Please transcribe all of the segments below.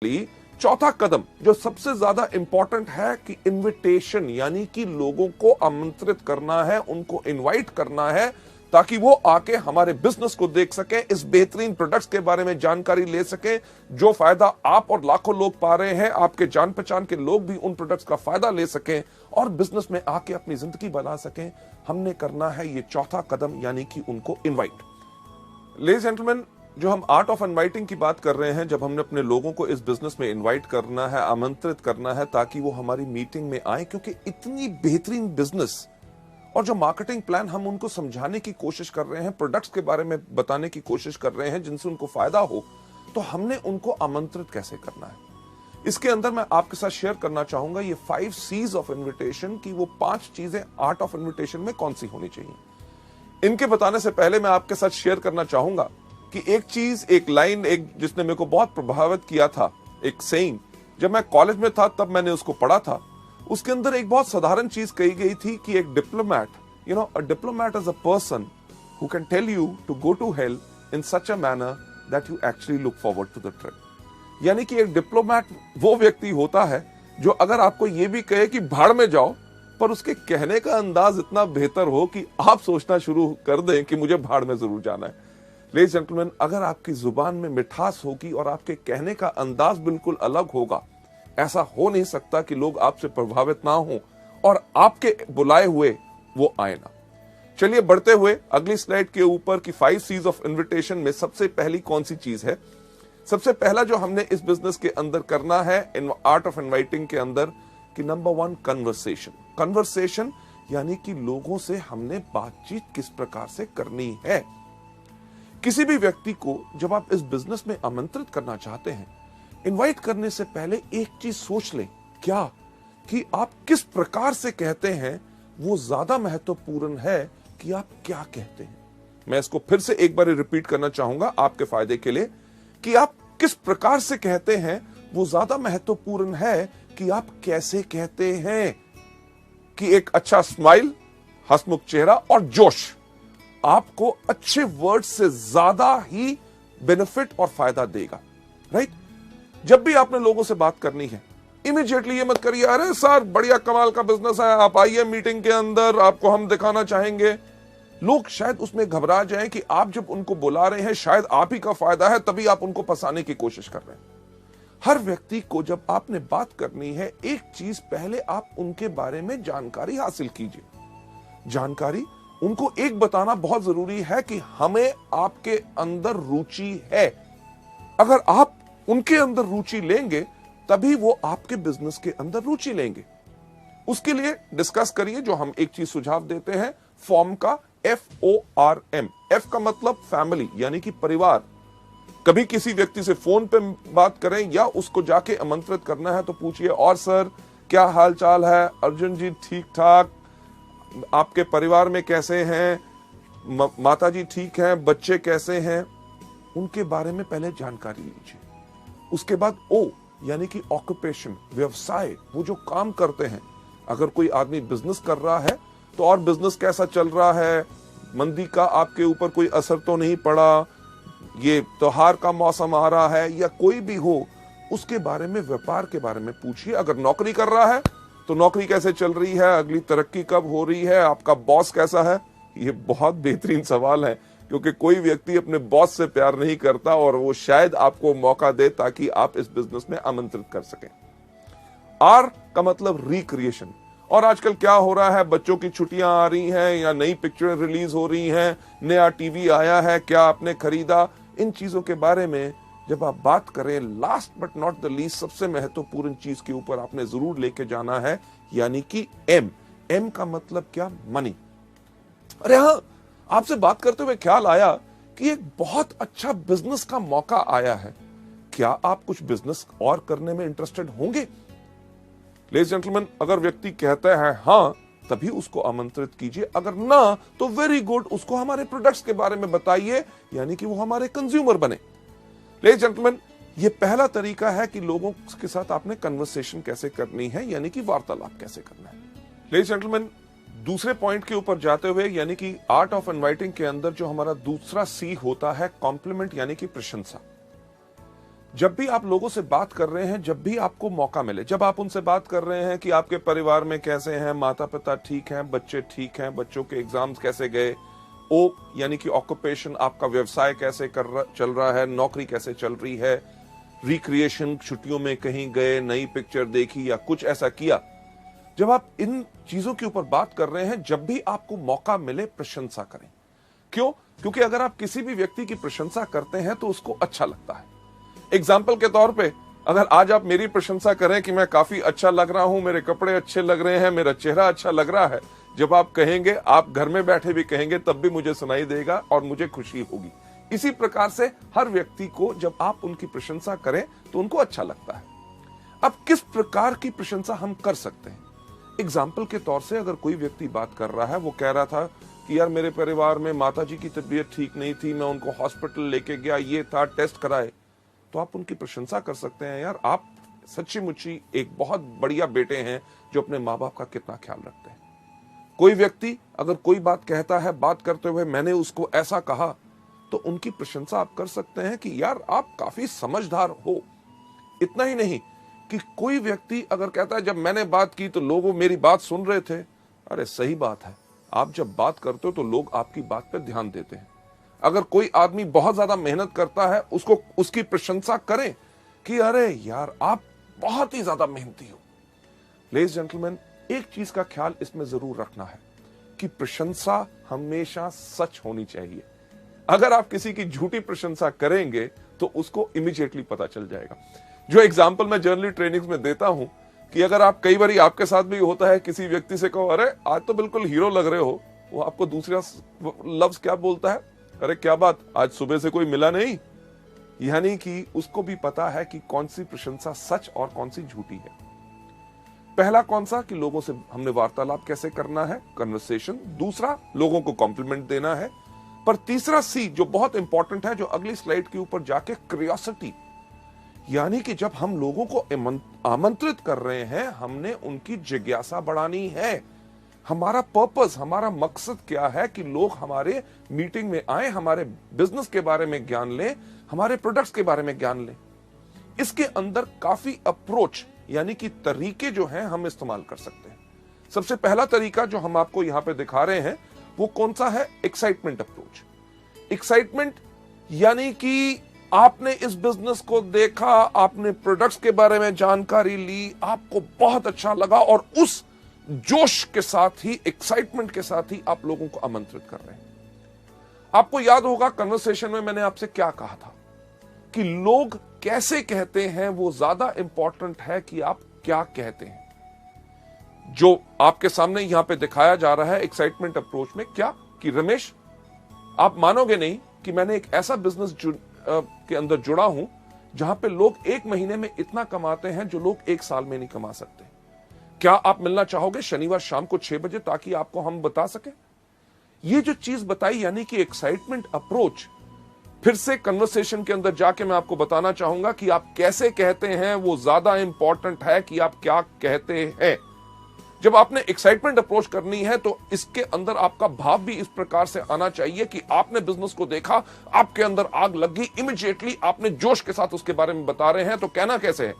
चौथा कदम जो सबसे ज्यादा इंपॉर्टेंट है कि इनविटेशन, यानी कि लोगों को आमंत्रित करना है, उनको इनवाइट करना है ताकि वो आके हमारे बिजनेस को देख सके, इस बेहतरीन प्रोडक्ट्स के बारे में जानकारी ले सके, जो फायदा आप और लाखों लोग पा रहे हैं, आपके जान पहचान के लोग भी उन प्रोडक्ट्स का फायदा ले सकें और बिजनेस में आके अपनी जिंदगी बना सकें। हमने करना है ये चौथा कदम, यानी कि उनको इनवाइट। लेडीज जेंटलमैन, जो हम आर्ट ऑफ इनवाइटिंग की बात कर रहे हैं, जब हमने अपने लोगों को इस बिजनेस में इनवाइट करना है, आमंत्रित करना है ताकि वो हमारी मीटिंग में आए, क्योंकि इतनी बेहतरीन बिजनेस और जो मार्केटिंग प्लान हम उनको समझाने की कोशिश कर रहे हैं, प्रोडक्ट्स के बारे में बताने की कोशिश कर रहे हैं जिनसे उनको फायदा हो, तो हमने उनको आमंत्रित कैसे करना है। इसके अंदर मैं आपके साथ शेयर करना चाहूंगा ये 5 C's ऑफ इन्विटेशन की वो 5 चीजें आर्ट ऑफ इन्विटेशन में कौन सी होनी चाहिए। इनके बताने से पहले मैं आपके साथ शेयर करना चाहूंगा कि एक चीज, एक लाइन, एक जिसने मेरे को बहुत प्रभावित किया था, एक सेइंग, जब मैं कॉलेज में था तब मैंने उसको पढ़ा था। उसके अंदर एक बहुत साधारण चीज कही गई थी कि एक diplomat, a diplomat is a person who can tell you to go to hell in such a manner that you actually look forward to the trip. यानी कि एक डिप्लोमैट वो व्यक्ति होता है जो अगर आपको ये भी कहे कि भाड़ में जाओ, पर उसके कहने का अंदाज इतना बेहतर हो कि आप सोचना शुरू कर दें कि मुझे भाड़ में जरूर जाना है। लेडीज जेंटलमैन, अगर आपकी जुबान में मिठास होगी और आपके कहने का अंदाज बिल्कुल अलग होगा, ऐसा हो नहीं सकता कि लोग आपसे प्रभावित ना हो और आपके बुलाए हुए वो आए ना। चलिए बढ़ते हुए अगली स्लाइड के ऊपर की 5 C's ऑफ इन्विटेशन में सबसे पहली कौन सी चीज है। सबसे पहला जो हमने इस बिजनेस के अंदर करना है, इन आर्ट ऑफ इनवाइटिंग के अंदर, कि नंबर 1 कन्वर्सेशन। कन्वर्सेशन यानी कि लोगों से हमने बातचीत किस प्रकार से करनी है। किसी भी व्यक्ति को जब आप इस बिजनेस में आमंत्रित करना चाहते हैं, इनवाइट करने से पहले एक चीज सोच लें, क्या कि आप किस प्रकार से कहते हैं वो ज्यादा महत्वपूर्ण है कि आप क्या कहते हैं। मैं इसको फिर से एक बार रिपीट करना चाहूंगा आपके फायदे के लिए, कि आप किस प्रकार से कहते हैं वो ज्यादा महत्वपूर्ण है कि आप कैसे कहते हैं। कि एक अच्छा स्माइल, हंसमुख चेहरा और जोश आपको अच्छे वर्ड से ज्यादा ही बेनिफिट और फायदा देगा, राइट। जब भी आपने लोगों से बात करनी है, इमीडिएटली ये मत करिए अरे सर बढ़िया कमाल का बिजनेस है, आप आइए मीटिंग के अंदर, आपको हम दिखाना चाहेंगे। लोग शायद उसमें घबरा जाएं कि आप जब उनको बुला रहे हैं शायद आप ही का फायदा है, तभी आप उनको फंसाने की कोशिश कर रहे हैं। हर व्यक्ति को जब आपने बात करनी है, एक चीज पहले आप उनके बारे में जानकारी हासिल कीजिए। जानकारी उनको एक बताना बहुत जरूरी है कि हमें आपके अंदर रुचि है। अगर आप उनके अंदर रुचि लेंगे तभी वो आपके बिजनेस के अंदर रुचि लेंगे। उसके लिए डिस्कस करिए, जो हम एक चीज सुझाव देते हैं, फॉर्म का FORM। F का मतलब फैमिली, यानी कि परिवार। कभी किसी व्यक्ति से फोन पे बात करें या उसको जाके आमंत्रित करना है तो पूछिए, और सर क्या हाल चाल है, अर्जुन जी ठीक ठाक, आपके परिवार में कैसे हैं, माता जी ठीक हैं, बच्चे कैसे हैं, उनके बारे में पहले जानकारी लीजिए। उसके बाद O यानी कि ऑक्यूपेशन, व्यवसाय, वो जो काम करते हैं। अगर कोई आदमी बिजनेस कर रहा है तो और बिजनेस कैसा चल रहा है, मंदी का आपके ऊपर कोई असर तो नहीं पड़ा, ये त्योहार का मौसम आ रहा है, या कोई भी हो, उसके बारे में, व्यापार के बारे में पूछिए। अगर नौकरी कर रहा है तो नौकरी कैसे चल रही है, अगली तरक्की कब हो रही है, आपका बॉस कैसा है। ये बहुत बेहतरीन सवाल है, क्योंकि कोई व्यक्ति अपने बॉस से प्यार नहीं करता और वो शायद आपको मौका दे ताकि आप इस बिजनेस में आमंत्रित कर सकें। R का मतलब रिक्रिएशन। और आजकल क्या हो रहा है, बच्चों की छुट्टियां आ रही हैं या नई पिक्चरें रिलीज हो रही हैं, नया टीवी आया है, क्या आपने खरीदा, इन चीजों के बारे में जब आप बात करें, last but not the least सबसे महत्वपूर्ण चीज के ऊपर आपने जरूर लेके जाना है, यानी कि M का मतलब क्या, मनी। अरे हाँ, आपसे बात करते हुए ख्याल आया कि एक बहुत अच्छा बिजनेस का मौका आया है, क्या आप कुछ बिजनेस और करने में इंटरेस्टेड होंगे। लेडीज जेंटलमैन, अगर व्यक्ति कहता है हाँ, तभी उसको आमंत्रित कीजिए, अगर ना तो वेरी गुड, उसको हमारे प्रोडक्ट्स के बारे में बताइए, यानी कि वो हमारे कंज्यूमर बने। लेडीज जेंटलमैन, ये पहला तरीका है कि लोगों के साथ आपने कन्वर्सेशन कैसे करनी है, यानी कि वार्तालाप कैसे करना है। लेडीज जेंटलमैन, दूसरे पॉइंट के ऊपर जाते हुए, यानी कि आर्ट ऑफ इनवाइटिंग के अंदर जो हमारा दूसरा C होता है, कॉम्प्लीमेंट, यानी कि प्रशंसा। जब भी आप लोगों से बात कर रहे हैं, जब भी आपको मौका मिले, जब आप उनसे बात कर रहे हैं कि आपके परिवार में कैसे हैं, माता पिता ठीक हैं, बच्चे ठीक हैं, बच्चों के एग्जाम्स कैसे गए, ओ यानी कि ऑक्यूपेशन, आपका व्यवसाय कैसे चल रहा है, नौकरी कैसे चल रही है, रिक्रिएशन, छुट्टियों में कहीं गए, नई पिक्चर देखी या कुछ ऐसा किया, जब आप इन चीजों के ऊपर बात कर रहे हैं, जब भी आपको मौका मिले प्रशंसा करें। क्यों? क्योंकि अगर आप किसी भी व्यक्ति की प्रशंसा करते हैं तो उसको अच्छा लगता है। एग्जाम्पल के तौर पे, अगर आज आप मेरी प्रशंसा करें कि मैं काफी अच्छा लग रहा हूं, मेरे कपड़े अच्छे लग रहे हैं, मेरा चेहरा अच्छा लग रहा है, जब आप कहेंगे, आप घर में बैठे भी कहेंगे, तब भी मुझे सुनाई देगा और मुझे खुशी होगी। इसी प्रकार से हर व्यक्ति को जब आप उनकी प्रशंसा करें तो उनको अच्छा लगता है। अब किस प्रकार की प्रशंसा हम कर सकते हैं? एग्जाम्पल के तौर से, अगर कोई व्यक्ति बात कर रहा है, वो कह रहा था कि यार मेरे परिवार में माताजी की तबीयत ठीक नहीं थी, मैं उनको हॉस्पिटल लेके गया, ये था, टेस्ट कराए, तो आप उनकी प्रशंसा कर सकते हैं, यार आप सच्ची मुच्ची एक बहुत बढ़िया बेटे हैं जो अपने माँ बाप का कितना ख्याल रखते हैं। कोई व्यक्ति अगर कोई बात कहता है, बात करते हुए मैंने उसको ऐसा कहा, तो उनकी प्रशंसा आप कर सकते हैं कि यार आप काफी समझदार हो। इतना ही नहीं कि कोई व्यक्ति अगर कहता है जब मैंने बात की तो लोग मेरी बात सुन रहे थे, अरे सही बात है, आप जब बात करते हो तो लोग आपकी बात पर ध्यान देते हैं। अगर कोई आदमी बहुत ज्यादा मेहनत करता है, उसको उसकी प्रशंसा करें कि अरे यार आप बहुत ही ज्यादा मेहनती हो। लेडीज जेंटलमैन, एक चीज का ख्याल इसमें जरूर रखना है कि प्रशंसा हमेशा सच होनी चाहिए। अगर आप किसी की झूठी प्रशंसा करेंगे तो उसको इमीडिएटली पता चल जाएगा। जो एग्जाम्पल मैं जर्नली ट्रेनिंग्स में देता हूं कि अगर आप कई बार आपके साथ भी होता है, किसी व्यक्ति से कहो अरे आज तो बिल्कुल हीरो लग रहे हो, वो आपको दूसरा लफ्ज क्या बोलता है, अरे क्या बात, आज सुबह से कोई मिला नहीं। यानी कि उसको भी पता है कि कौन सी प्रशंसा सच और कौन सी झूठी है। पहला कौन सा, कि लोगों से हमने वार्तालाप कैसे करना है, कन्वर्सेशन। दूसरा, लोगों को कॉम्प्लीमेंट देना है। पर तीसरा सी जो बहुत इंपॉर्टेंट है, जो अगली स्लाइड के ऊपर जाके, क्यूरियोसिटी, यानी कि जब हम लोगों को आमंत्रित कर रहे हैं, हमने उनकी जिज्ञासा बढ़ानी है। हमारा पर्पस, हमारा मकसद क्या है कि लोग हमारे मीटिंग में आए, हमारे बिजनेस के बारे में ज्ञान लें, हमारे प्रोडक्ट्स के बारे में ज्ञान लें। इसके अंदर काफी अप्रोच यानी कि तरीके जो हैं हम इस्तेमाल कर सकते हैं। सबसे पहला तरीका जो हम आपको यहां पे दिखा रहे हैं वो कौन सा है, एक्साइटमेंट अप्रोच। एक्साइटमेंट यानी कि आपने इस बिजनेस को देखा, आपने प्रोडक्ट्स के बारे में जानकारी ली, आपको बहुत अच्छा लगा और उस जोश के साथ ही, एक्साइटमेंट के साथ ही आप लोगों को आमंत्रित कर रहे हैं। आपको याद होगा कन्वर्सेशन में मैंने आपसे क्या कहा था कि लोग कैसे कहते हैं वो ज्यादा इंपॉर्टेंट है कि आप क्या कहते हैं। जो आपके सामने यहां पे दिखाया जा रहा है एक्साइटमेंट अप्रोच में, क्या कि रमेश, आप मानोगे नहीं कि मैंने एक ऐसा बिजनेस के अंदर जुड़ा हूं जहां पे लोग एक महीने में इतना कमाते हैं जो लोग एक साल में नहीं कमा सकते। क्या आप मिलना चाहोगे शनिवार शाम को 6 बजे, ताकि आपको हम बता सके। ये जो चीज बताई यानी कि एक्साइटमेंट अप्रोच, फिर से कन्वर्सेशन के अंदर जाके मैं आपको बताना चाहूंगा कि आप कैसे कहते हैं वो ज्यादा इंपॉर्टेंट है कि आप क्या कहते हैं। जब आपने एक्साइटमेंट अप्रोच करनी है तो इसके अंदर आपका भाव भी इस प्रकार से आना चाहिए कि आपने बिजनेस को देखा, आपके अंदर आग लग गई, इमीडिएटली आपने जोश के साथ उसके बारे में बता रहे हैं। तो कहना कैसे है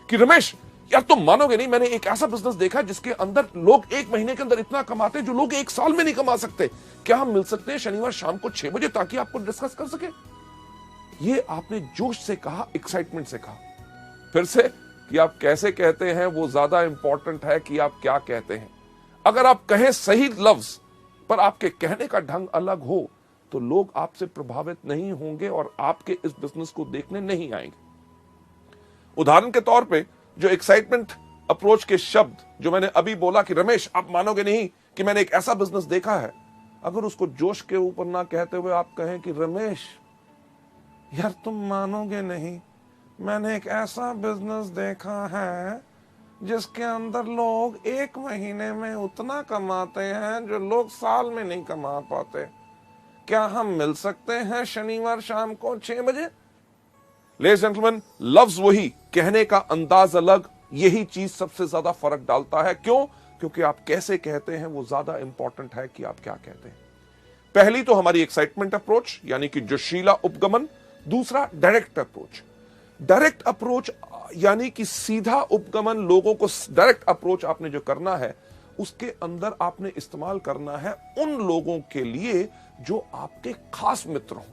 कि रमेश यार तुम मानोगे नहीं, मैंने एक ऐसा बिजनेस देखा जिसके अंदर लोग एक महीने के अंदर इतना कमाते हैं जो लोग एक साल में नहीं कमा सकते। क्या हम मिल सकते हैं शनिवार शाम को 6 बजे ताकि आपको डिस्कस कर सके। ये आपने जोश से कहा, एक्साइटमेंट से कहा। फिर से कि आप कैसे कहते हैं वो ज्यादा इंपॉर्टेंट है कि आप क्या कहते हैं। अगर आप कहें सही लफ्ज पर आपके कहने का ढंग अलग हो तो लोग आपसे प्रभावित नहीं होंगे और आपके इस बिजनेस को देखने नहीं आएंगे। उदाहरण के तौर पे जो एक्साइटमेंट अप्रोच के शब्द जो मैंने अभी बोला कि रमेश आप मानोगे नहीं कि मैंने एक ऐसा बिजनेस देखा है, अगर उसको जोश के ऊपर ना कहते हुए आप कहें कि रमेश यार तुम मानोगे नहीं, मैंने एक ऐसा बिजनेस देखा है जिसके अंदर लोग एक महीने में उतना कमाते हैं जो लोग साल में नहीं कमा पाते। क्या हम मिल सकते हैं शनिवार शाम को 6 बजे। लेडीज जेंटलमैन, लफ्ज वही, कहने का अंदाज अलग, यही चीज सबसे ज्यादा फर्क डालता है। क्यों? क्योंकि आप कैसे कहते हैं वो ज्यादा इंपॉर्टेंट है कि आप क्या कहते हैं। पहली तो हमारी एक्साइटमेंट अप्रोच यानी कि जोशीला उपगमन। दूसरा डायरेक्ट अप्रोच। डायरेक्ट अप्रोच यानी कि सीधा उपगमन, लोगों को डायरेक्ट अप्रोच आपने जो करना है, उसके अंदर आपने इस्तेमाल करना है उन लोगों के लिए जो आपके खास मित्र हों,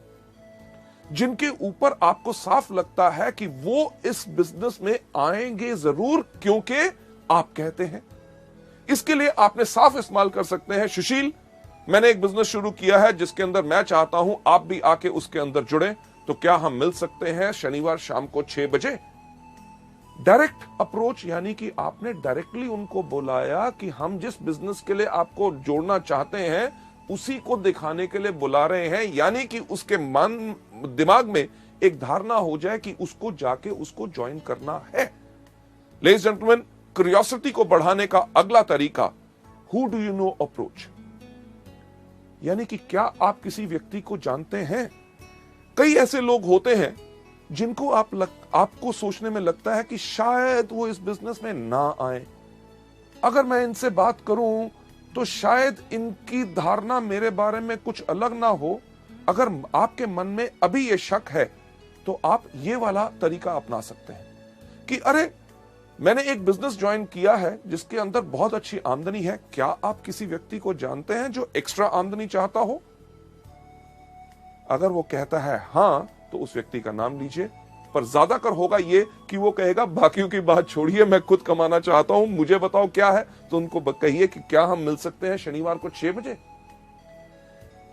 जिनके ऊपर आपको साफ लगता है कि वो इस बिजनेस में आएंगे जरूर क्योंकि आप कहते हैं। इसके लिए आपने साफ इस्तेमाल कर सकते हैं, सुशील मैंने एक बिजनेस शुरू किया है जिसके अंदर मैं चाहता हूं आप भी आके उसके अंदर जुड़े, तो क्या हम मिल सकते हैं शनिवार शाम को 6 बजे। डायरेक्ट अप्रोच यानी कि आपने डायरेक्टली उनको बुलाया कि हम जिस बिजनेस के लिए आपको जोड़ना चाहते हैं उसी को दिखाने के लिए बुला रहे हैं, यानी कि उसके मन दिमाग में एक धारणा हो जाए कि उसको जाके उसको ज्वाइन करना है। लेडीज एंड जेंटलमैन, क्यूरियोसिटी को बढ़ाने का अगला तरीका who do you know approach, यानी कि क्या आप किसी व्यक्ति को जानते हैं। कई ऐसे लोग होते हैं जिनको आपको सोचने में लगता है कि शायद वो इस बिजनेस में ना आए, अगर मैं इनसे बात करूं तो शायद इनकी धारणा मेरे बारे में कुछ अलग ना हो। अगर आपके मन में अभी ये शक है तो आप ये वाला तरीका अपना सकते हैं कि अरे मैंने एक बिजनेस ज्वाइन किया है जिसके अंदर बहुत अच्छी आमदनी है, क्या आप किसी व्यक्ति को जानते हैं जो एक्स्ट्रा आमदनी चाहता हो। अगर वो कहता है हां तो उस व्यक्ति का नाम लीजिए, पर ज्यादातर होगा ये कि वो कहेगा बाकियों की बात छोड़िए, मैं खुद कमाना चाहता हूं, मुझे बताओ क्या है। तो उनको कहिए कि क्या हम मिल सकते हैं शनिवार को 6 बजे।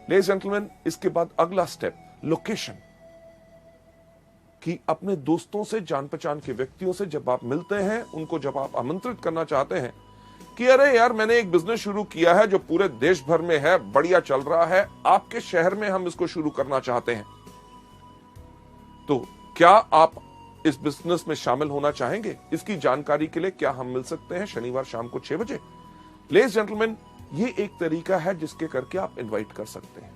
लेडीज जेंटलमैन, इसके बाद अगला स्टेप लोकेशन, कि अपने दोस्तों से, जान पहचान के व्यक्तियों से जब आप मिलते हैं, उनको जब आप आमंत्रित करना चाहते हैं कि अरे यार मैंने एक बिजनेस शुरू किया है जो पूरे देश भर में है, बढ़िया चल रहा है, आपके शहर में हम इसको शुरू करना चाहते हैं, तो क्या आप इस बिजनेस में शामिल होना चाहेंगे। इसकी जानकारी के लिए क्या हम मिल सकते हैं शनिवार शाम को 6 बजे। लेडीज जेंटलमैन, ये एक तरीका है जिसके करके आप इनवाइट कर सकते हैं।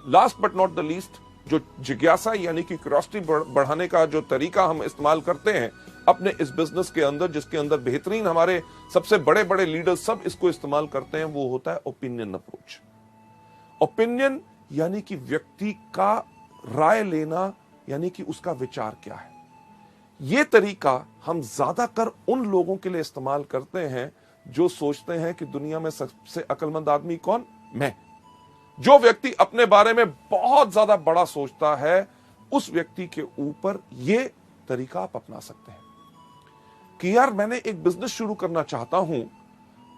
Last but not the least, जो जिज्ञासा यानी कि क्यूरियोसिटी बढ़ाने का जो तरीका हम इस्तेमाल करते हैं अपने इस बिजनेस के अंदर, जिसके अंदर बेहतरीन हमारे सबसे बड़े बड़े लीडर्स सब इसको इस्तेमाल करते हैं, वो होता है ओपिनियन अप्रोच। ओपिनियन यानी कि व्यक्ति का राय लेना, यानी कि उसका विचार क्या है। यह तरीका हम ज्यादातर उन लोगों के लिए इस्तेमाल करते हैं जो सोचते हैं कि दुनिया में सबसे अक्लमंद आदमी कौन, मैं। जो व्यक्ति अपने बारे में बहुत ज्यादा बड़ा सोचता है, उस व्यक्ति के ऊपर यह तरीका आप अपना सकते हैं कि यार मैंने एक बिजनेस शुरू करना चाहता हूं,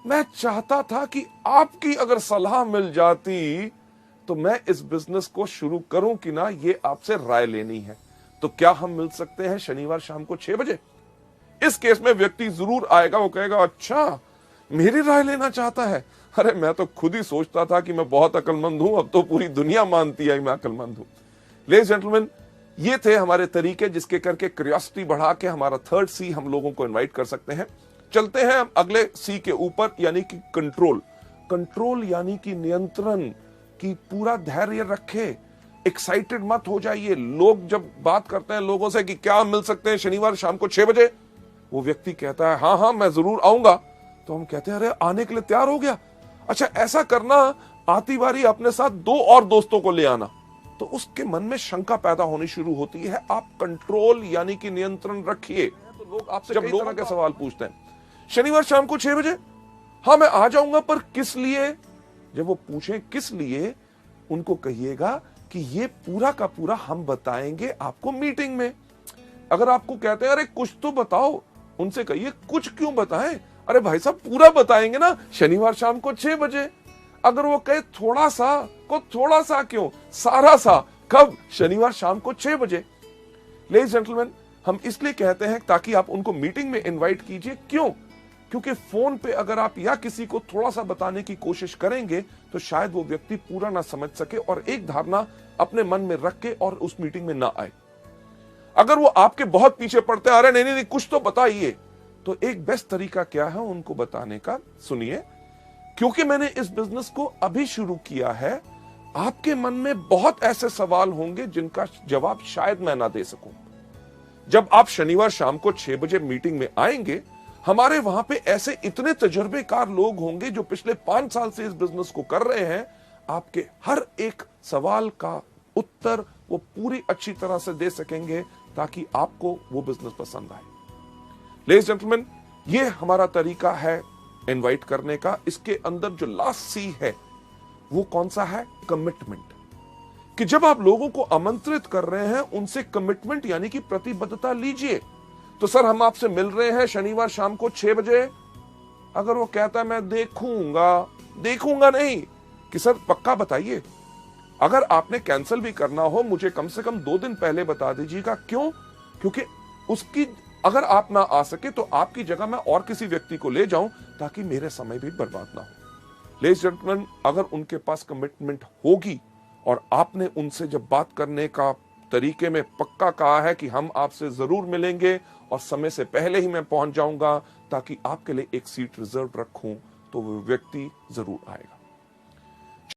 मैं चाहता था कि आपकी अगर सलाह मिल जाती तो मैं इस बिजनेस को शुरू करूं कि ना, ये आपसे राय लेनी है, तो क्या हम मिल सकते हैं शनिवार शाम को 6 बजे। इस केस में व्यक्ति जरूर आएगा, वो कहेगा अच्छा मेरी राय लेना चाहता है, अरे मैं तो खुद ही सोचता था कि मैं बहुत अक्लमंद हूं, अब तो पूरी दुनिया मानती है मैं अक्लमंद हूं। लेडीज जेंटलमैन, ये थे हमारे तरीके जिसके करके क्यूरियोसिटी बढ़ा के हमारा थर्ड सी हम लोगों को इनवाइट कर सकते हैं। चलते हैं हम अगले सी के ऊपर, यानी कि कंट्रोल। कंट्रोल यानी कि नियंत्रण, कि पूरा धैर्य रखे, एक्साइटेड मत हो जाइए। लोग जब बात करते हैं लोगों से कि क्या हम मिल सकते हैं शनिवार शाम को 6 बजे, वो व्यक्ति कहता है हाँ हाँ मैं जरूर आऊंगा, तो हम कहते हैं अरे आने के लिए तैयार हो गया, अच्छा ऐसा करना आती बारी अपने साथ 2 और दोस्तों को ले आना, तो उसके मन में शंका पैदा होनी शुरू होती है। आप कंट्रोल यानी कि नियंत्रण रखिए। तो लोग आपसे जब लोगों के सवाल पूछते हैं शनिवार शाम को 6 बजे, हाँ मैं आ जाऊंगा, पर किस लिए। जब वो पूछें किस लिए, उनको कहिएगा कि ये पूरा का पूरा हम बताएंगे आपको मीटिंग में। अगर आपको कहते हैं अरे कुछ तो बताओ, उनसे कहिए कुछ क्यों बताएं, अरे भाई साहब पूरा बताएंगे ना शनिवार शाम को 6 बजे। अगर वो कहे थोड़ा सा, को थोड़ा सा क्यों, सारा सा, कब, शनिवार शाम को 6 बजे। लेडीज जेंटलमैन, हम इसलिए कहते हैं ताकि आप उनको मीटिंग में इनवाइट कीजिए। क्यों? क्योंकि फोन पे अगर आप या किसी को थोड़ा सा बताने की कोशिश करेंगे तो शायद वो व्यक्ति पूरा ना समझ सके और एक धारणा अपने मन में रख के और उस मीटिंग में ना आए। अगर वो आपके बहुत पीछे पड़ते हैं, अरे नहीं कुछ तो बताइए, तो एक बेस्ट तरीका क्या है उनको बताने का, सुनिए, क्योंकि मैंने इस बिजनेस को अभी शुरू किया है, आपके मन में बहुत ऐसे सवाल होंगे जिनका जवाब शायद मैं ना दे सकूं। जब आप शनिवार शाम को 6 बजे मीटिंग में आएंगे, हमारे वहां पे ऐसे इतने तजुर्बेकार लोग होंगे जो पिछले 5 साल से इस बिजनेस को कर रहे हैं। आपके हर एक सवाल का उत्तर वो पूरी अच्छी तरह से दे सकेंगे, ताकि आपको वो बिजनेस पसंद आए। लेडीज जेंटलमैन, ये हमारा तरीका है इनवाइट करने का। इसके अंदर जो लास्ट सी है वो कौन सा है? कमिटमेंट। कि जब आप लोगों को आमंत्रित कर रहे हैं उनसे कमिटमेंट यानी कि प्रतिबद्धता लीजिए। तो सर हम आपसे मिल रहे हैं शनिवार शाम को 6 बजे। अगर वो कहता है मैं देखूंगा नहीं, कि सर पक्का बताइए। अगर आपने कैंसिल भी करना हो मुझे कम से कम 2 दिन पहले बता दीजिएगा। क्यों? क्योंकि उसकी अगर आप ना आ सके तो आपकी जगह मैं और किसी व्यक्ति को ले जाऊं ताकि मेरे समय भी बर्बाद ना हो। लेडीज जेंटलमैन, अगर उनके पास कमिटमेंट होगी और आपने उनसे जब बात करने का तरीके में पक्का कहा है कि हम आपसे जरूर मिलेंगे और समय से पहले ही मैं पहुंच जाऊंगा ताकि आपके लिए एक सीट रिजर्व रखूं, तो वो व्यक्ति जरूर आएगा।